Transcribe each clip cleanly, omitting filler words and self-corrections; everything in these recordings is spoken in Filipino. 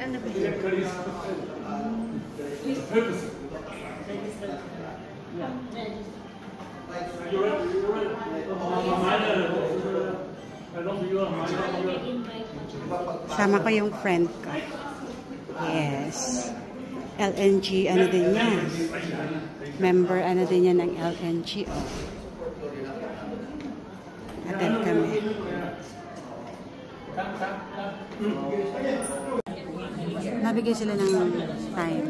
Ano ba? Sama ko yung friend ko. Yes. LNG, ano din niya. Member, ano din niya ng LNG. Oh. Attend kami. Nabigay sila ng time.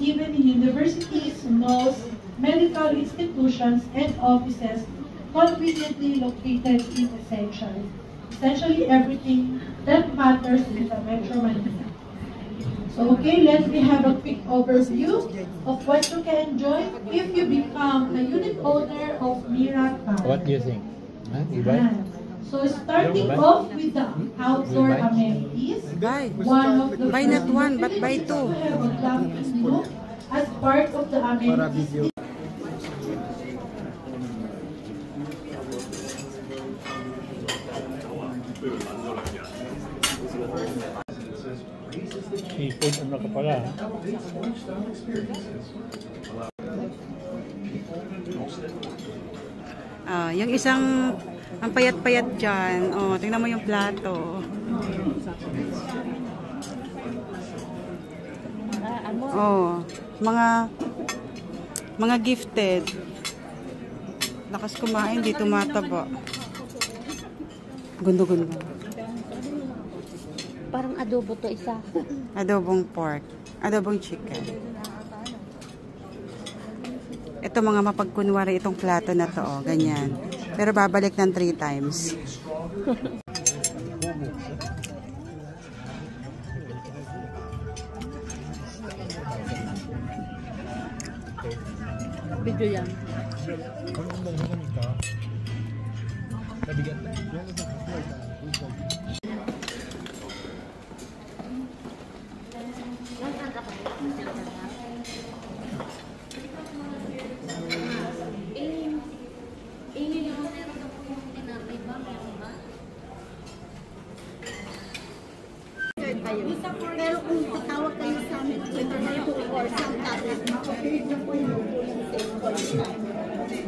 Even in universities, malls, medical institutions, and offices conveniently located in essentially everything that matters in the Metro Manila. So, okay, let me have a quick overview of what you can enjoy if you become a unit owner of Mira Car. What do you think? Huh? You buy? So, starting off with the outdoor amenities, Buy. one of the Buy not one, but buy two. have a glamping look as part of the amenities. Seafood, ano ka pala? Yung isang, ang payat-payat dyan. Oh, tingnan mo yung plato. Oh, mga gifted. Lakas kumain, di tumataba. Gundo-gundo. Parang adobo to isa. Adobong pork. Adobong chicken. Ito mga mapagkunwari itong plato na to, oh, ganyan. Pero babalik ng 3 times. Video yan. Pero kung tatawag kayo sa amin, or some tablet, makapilig na po yung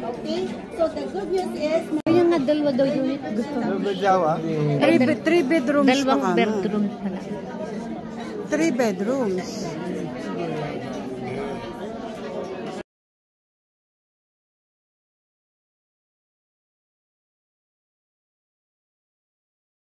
okay? So the good news is, Yung nga dalawa daw unit gusto mo. 3 bedrooms pa Dalawang kamo. bedroom pala. 3 bedrooms.